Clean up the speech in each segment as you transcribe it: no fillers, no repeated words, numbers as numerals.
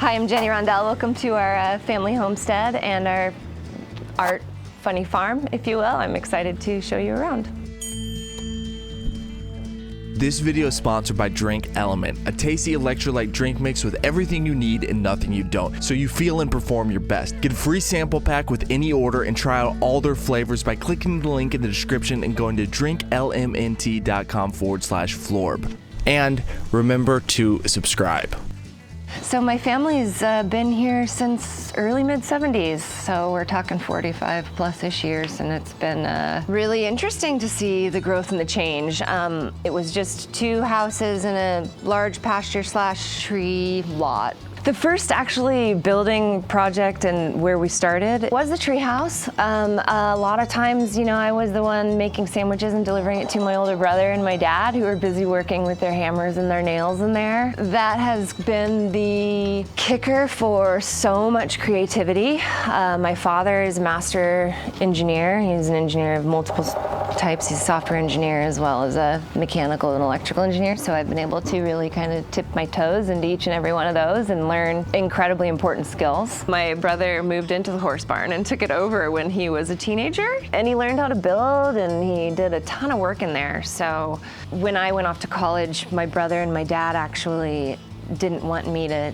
Hi, I'm Jenny Rondell. Welcome to our family homestead and our art funny farm, if you will. I'm excited to show you around. This video is sponsored by Drink Element, a tasty electrolyte drink mix with everything you need and nothing you don't, so you feel and perform your best. Get a free sample pack with any order and try out all their flavors by clicking the link in the description and going to drinklmnt.com/FLORB. And remember to subscribe. So my family's been here since early mid-70s, so we're talking 45 plus-ish years, and it's been really interesting to see the growth and the change. It was just 2 houses and a large pasture/tree lot. The first actually building project and where we started was the treehouse. A lot of times, you know, I was the one making sandwiches and delivering it to my older brother and my dad, who were busy working with their hammers and their nails in there. That has been the kicker for so much creativity. My father is a master engineer. He's an engineer of multiple types. He's a software engineer as well as a mechanical and electrical engineer. So I've been able to really kind of tip my toes into each and every one of those and learn incredibly important skills. My brother moved into the horse barn and took it over when he was a teenager, and he learned how to build, and he did a ton of work in there. So when I went off to college, my brother and my dad actually didn't want me to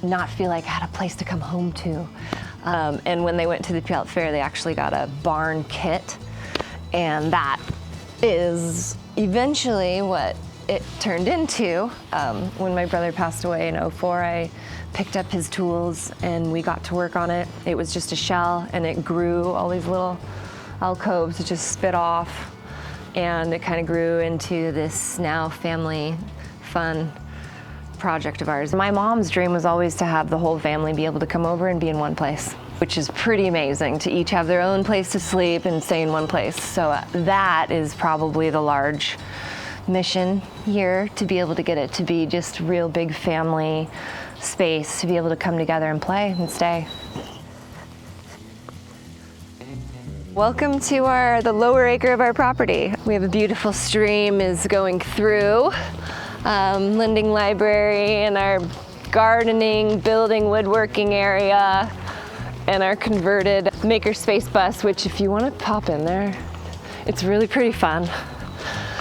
not feel like I had a place to come home to. And when they went to the Puyallup Fair, they actually got a barn kit, and that is eventually what it turned into. When my brother passed away in '04, I picked up his tools and we got to work on it. It was just a shell, and it grew all these little alcoves. It just spit off, and it kind of grew into this now family fun project of ours. My mom's dream was always to have the whole family be able to come over and be in one place, which is pretty amazing, to each have their own place to sleep and stay in one place. So that is probably the large mission here, to be able to get it to be just real big family space, to be able to come together and play and stay. Welcome to the lower acre of our property. We have a beautiful stream is going through, lending library, and our gardening, building, woodworking area, and our converted makerspace bus, which if you want to pop in there, it's really pretty fun.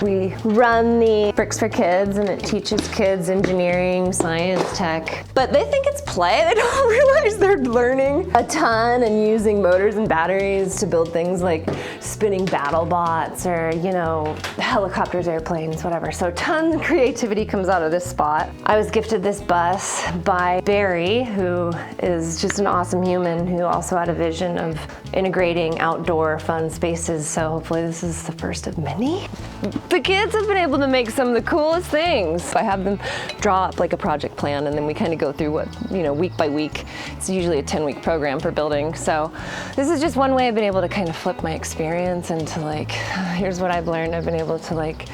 We run the Bricks for Kids, and it teaches kids engineering, science, tech. But they think it's play. They don't realize they're learning a ton and using motors and batteries to build things like spinning battle bots or, you know, helicopters, airplanes, whatever. So tons of creativity comes out of this spot. I was gifted this bus by Barry, who is just an awesome human who also had a vision of integrating outdoor fun spaces. So hopefully this is the first of many. The kids have been able to make some of the coolest things. I have them draw up like a project plan, and then we kind of go through what, you know, week by week. It's usually a 10-week program for building. So this is just one way I've been able to kind of flip my experience into like, here's what I've learned. I've been able to like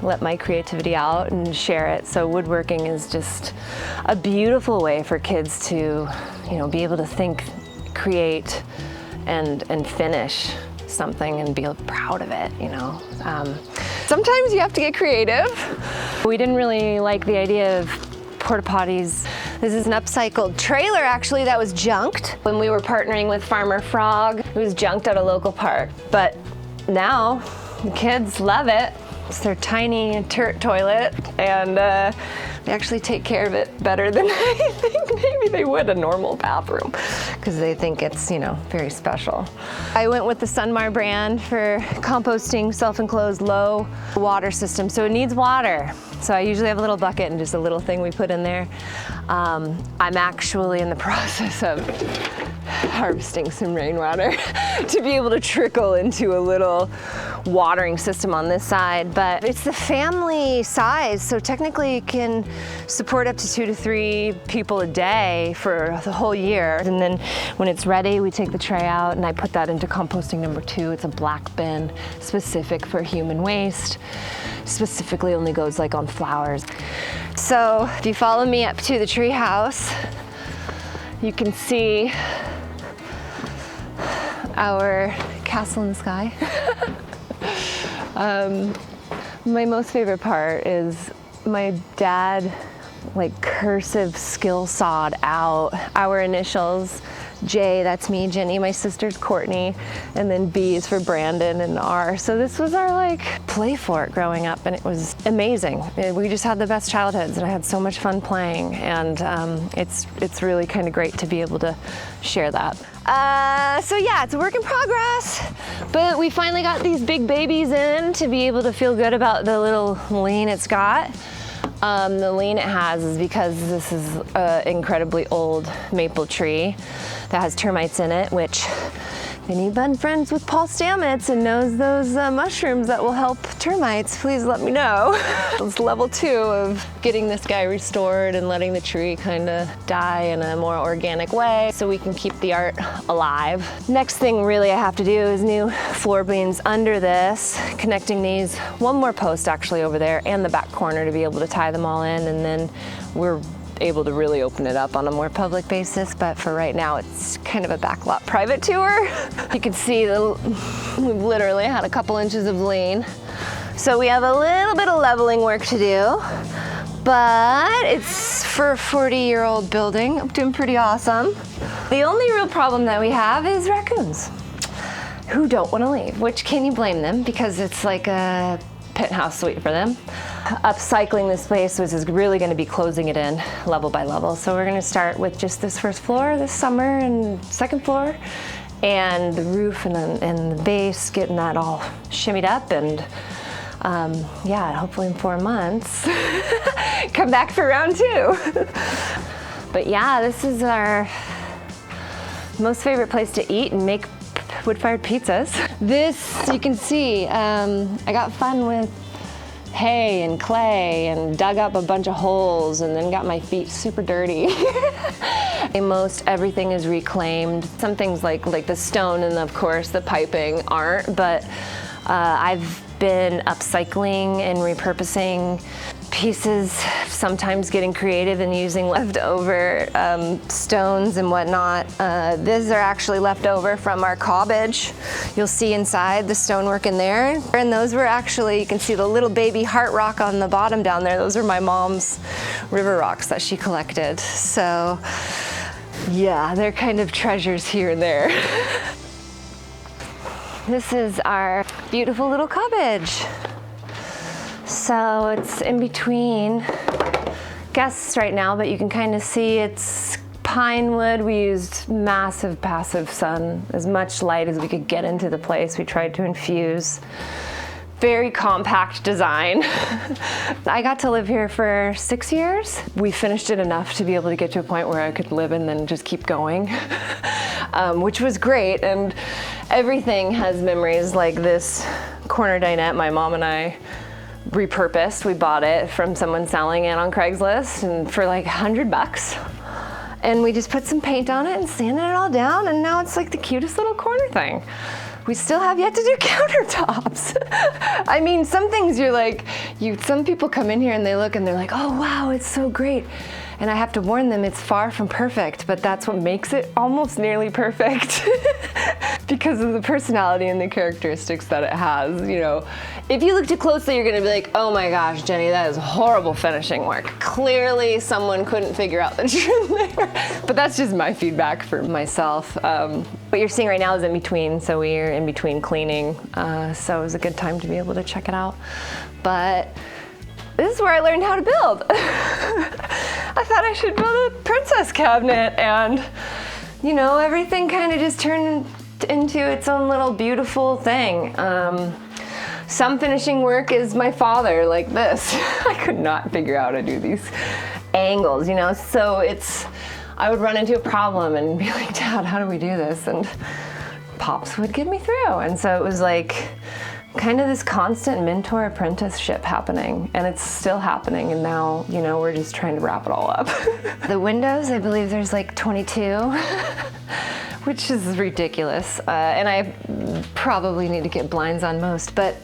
let my creativity out and share it. So woodworking is just a beautiful way for kids to, you know, be able to think, create, and finish something and be proud of it, you know. Sometimes you have to get creative. We didn't really like the idea of porta potties. This is an upcycled trailer, actually, that was junked when we were partnering with Farmer Frog. It was junked at a local park, but now the kids love it. It's their tiny turret toilet, and they actually take care of it better than I think maybe they would a normal bathroom, because they think it's, you know, very special. I went with the Sunmar brand for composting, self-enclosed, low water system, so it needs water. So I usually have a little bucket and just a little thing we put in there. I'm actually in the process of harvesting some rainwater to be able to trickle into a little watering system on this side, but it's the family size, so technically it can support up to 2 to 3 people a day for the whole year. And then when it's ready, we take the tray out and I put that into composting number 2. It's a black bin specific for human waste. Specifically only goes like on flowers. So if you follow me up to the tree house, you can see our castle in the sky. My most favorite part is my dad like cursive skill sawed out our initials. J, that's me, Jenny, my sister's Courtney, and then B is for Brandon, and R. So this was our like play fort growing up, and it was amazing. We just had the best childhoods, and I had so much fun playing, and it's really kind of great to be able to share that. So yeah, it's a work in progress, but we finally got these big babies in to be able to feel good about the little lane it's got. The lean it has is because this is an incredibly old maple tree that has termites in it, which if anyone friends with Paul Stamets and knows those mushrooms that will help termites, please let me know. It's level 2 of getting this guy restored and letting the tree kind of die in a more organic way so we can keep the art alive. Next thing really I have to do is new floor beams under this, connecting these, one more post actually over there and the back corner to be able to tie them all in, and then we're able to really open it up on a more public basis, but for right now it's kind of a backlot private tour. You can see we've literally had a couple inches of lean. So we have a little bit of leveling work to do, but it's for a 40-year-old building. I'm doing pretty awesome. The only real problem that we have is raccoons who don't want to leave, which can you blame them, because it's like a penthouse suite for them. Upcycling this place is really going to be closing it in level by level. So we're going to start with just this first floor this summer and second floor, and the roof and the base, getting that all shimmied up, and yeah, hopefully in 4 months come back for round 2. But yeah, this is our most favorite place to eat and make wood-fired pizzas. This, you can see, I got fun with hay and clay and dug up a bunch of holes and then got my feet super dirty. Most everything is reclaimed. Some things like the stone and of course the piping aren't, but I've been upcycling and repurposing pieces, sometimes getting creative and using leftover stones and whatnot. These are actually left over from our Cubbage. You'll see inside the stonework in there. And those were actually, you can see the little baby heart rock on the bottom down there. Those are my mom's river rocks that she collected. So yeah, they're kind of treasures here and there. This is our beautiful little Cubbage. So it's in between guests right now, but you can kind of see it's pine wood. We used massive passive sun, as much light as we could get into the place. We tried to infuse. Very compact design. I got to live here for 6 years. We finished it enough to be able to get to a point where I could live and then just keep going, which was great. And everything has memories, like this corner dinette my mom and I repurposed. We bought it from someone selling it on Craigslist and for like $100. And we just put some paint on it and sanded it all down, and now it's like the cutest little corner thing. We still have yet to do countertops. I mean, some things you're like, some people come in here and they look and they're like, oh wow, it's so great. And I have to warn them, it's far from perfect, but that's what makes it almost nearly perfect. Because of the personality and the characteristics that it has, you know. If you look too closely, you're gonna be like, oh my gosh, Jenny, that is horrible finishing work. Clearly someone couldn't figure out the trim there. But that's just my feedback for myself. What you're seeing right now is in between, so we're in between cleaning. So it was a good time to be able to check it out. But this is where I learned how to build. I thought I should build a princess cabinet, and you know, everything kind of just turned into its own little beautiful thing. Some finishing work is my father, like this. I could not figure out how to do these angles, you know, so I would run into a problem and be like, Dad, how do we do this? And Pops would get me through. And so it was like kind of this constant mentor apprenticeship happening, and it's still happening, and now, you know, we're just trying to wrap it all up. The windows, I believe there's like 22, which is ridiculous, and I probably need to get blinds on most, but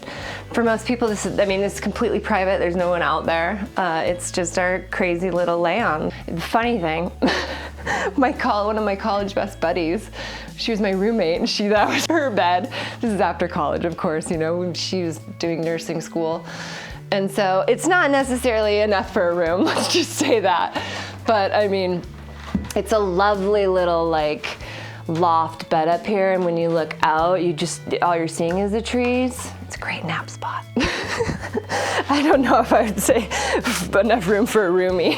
for most people, this is completely private. There's no one out there. It's just our crazy little land. The funny thing, one of my college best buddies, she was my roommate, and that was her bed. This is after college, of course, you know, when she was doing nursing school. And so it's not necessarily enough for a room, let's just say that. But I mean, it's a lovely little like loft bed up here, and when you look out, all you're seeing is the trees. It's a great nap spot. I don't know if I would say enough room for a roomie.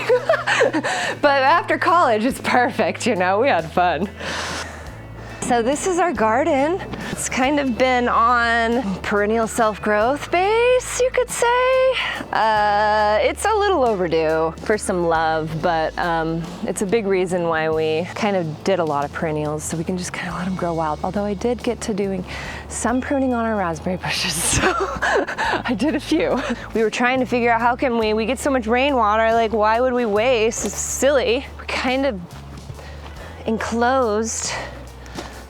But after college, it's perfect, you know, we had fun. So this is our garden. It's kind of been on perennial self-growth base, you could say. It's a little overdue for some love, but it's a big reason why we kind of did a lot of perennials, so we can just kind of let them grow wild. Although I did get to doing some pruning on our raspberry bushes, so I did a few. We were trying to figure out how can we get so much rainwater, like why would we waste? It's silly. We kind of enclosed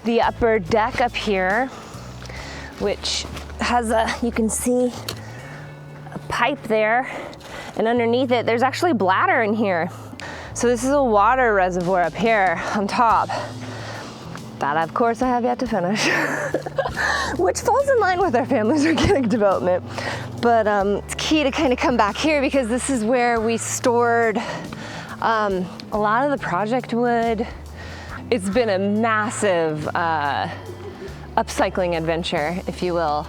the upper deck up here, which has you can see a pipe there, and underneath it, there's actually bladder in here. So this is a water reservoir up here on top. That, of course, I have yet to finish, which falls in line with our family's organic development. But it's key to kind of come back here because this is where we stored a lot of the project wood. It's been a massive upcycling adventure, if you will,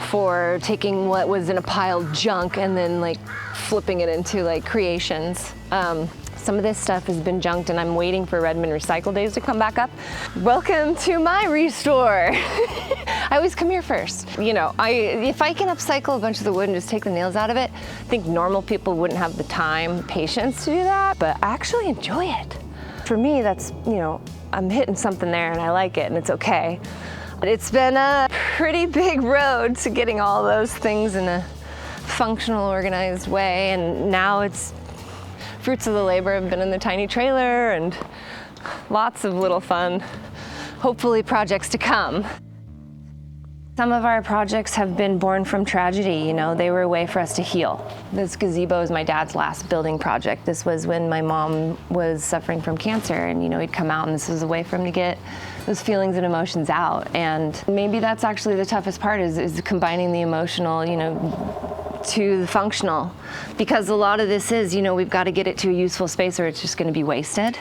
for taking what was in a pile of junk and then like flipping it into like creations. Some of this stuff has been junked, and I'm waiting for Redmond Recycle Days to come back up. Welcome to my restore. I always come here first. You know, if I can upcycle a bunch of the wood and just take the nails out of it, I think normal people wouldn't have the time, patience to do that, but I actually enjoy it. For me, that's, you know, I'm hitting something there and I like it and it's okay. But it's been a pretty big road to getting all those things in a functional, organized way, and now it's fruits of the labor have been in the tiny trailer and lots of little fun, hopefully projects to come. Some of our projects have been born from tragedy, you know, they were a way for us to heal. This gazebo is my dad's last building project. This was when my mom was suffering from cancer, and, you know, he'd come out and this was a way for him to get those feelings and emotions out. And maybe that's actually the toughest part is combining the emotional, you know, to the functional, because a lot of this is, you know, we've got to get it to a useful space or it's just going to be wasted.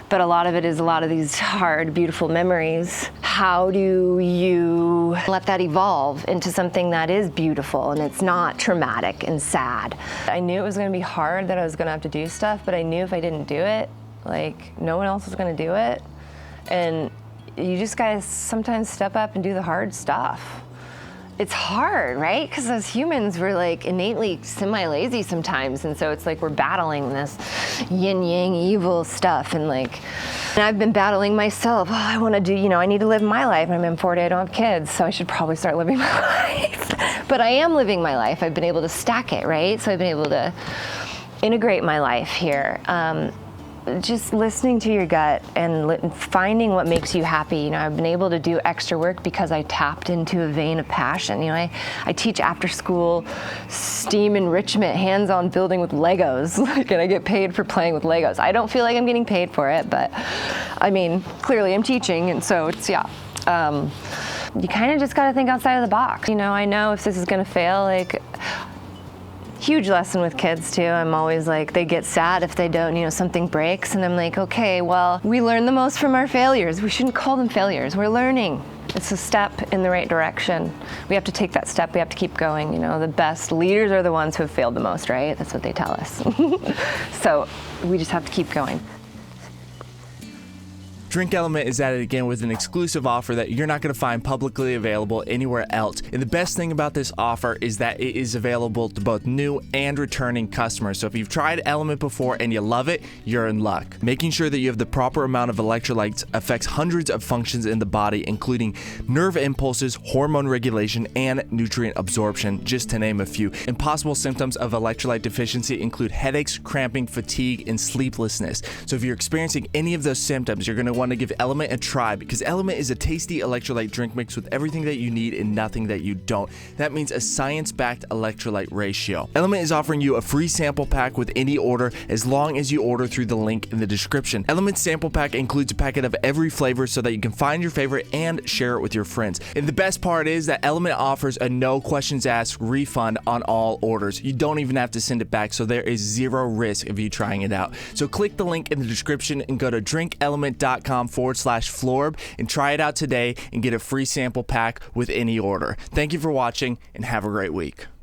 But a lot of it is a lot of these hard, beautiful memories. How do you let that evolve into something that is beautiful and it's not traumatic and sad? I knew it was going to be hard, that I was going to have to do stuff, but I knew if I didn't do it, like, no one else was going to do it. And you just got to sometimes step up and do the hard stuff. It's hard, right? Because as humans, we're like innately semi-lazy sometimes, and so it's like we're battling this yin-yang evil stuff, and I've been battling myself. Oh, I want to do, you know, I need to live my life. I'm in 40, I don't have kids, so I should probably start living my life. But I am living my life. I've been able to stack it, right? So I've been able to integrate my life here. Just listening to your gut and finding what makes you happy. You know, I've been able to do extra work because I tapped into a vein of passion. You know, I teach after school STEAM enrichment, hands-on building with Legos, and I get paid for playing with Legos. I don't feel like I'm getting paid for it, but I mean, clearly I'm teaching, and so it's, yeah. You kind of just got to think outside of the box. You know, I know if this is going to fail, like, huge lesson with kids too. I'm always like, they get sad if they don't, you know, something breaks, and I'm like, okay, well, we learn the most from our failures. We shouldn't call them failures. We're learning. It's a step in the right direction. We have to take that step. We have to keep going. You know, the best leaders are the ones who have failed the most, right? That's what they tell us. So we just have to keep going. Drink Element is at it again with an exclusive offer that you're not going to find publicly available anywhere else. And the best thing about this offer is that it is available to both new and returning customers. So if you've tried Element before and you love it, you're in luck. Making sure that you have the proper amount of electrolytes affects hundreds of functions in the body, including nerve impulses, hormone regulation, and nutrient absorption, just to name a few. And possible symptoms of electrolyte deficiency include headaches, cramping, fatigue, and sleeplessness. So if you're experiencing any of those symptoms, you're going to want want to give Element a try because Element is a tasty electrolyte drink mix with everything that you need and nothing that you don't. That means a science-backed electrolyte ratio. Element is offering you a free sample pack with any order as long as you order through the link in the description. Element's sample pack includes a packet of every flavor so that you can find your favorite and share it with your friends. And the best part is that Element offers a no questions asked refund on all orders. You don't even have to send it back, so there is zero risk of you trying it out. So click the link in the description and go to drinkelement.com/FLORB and try it out today and get a free sample pack with any order. Thank you for watching and have a great week.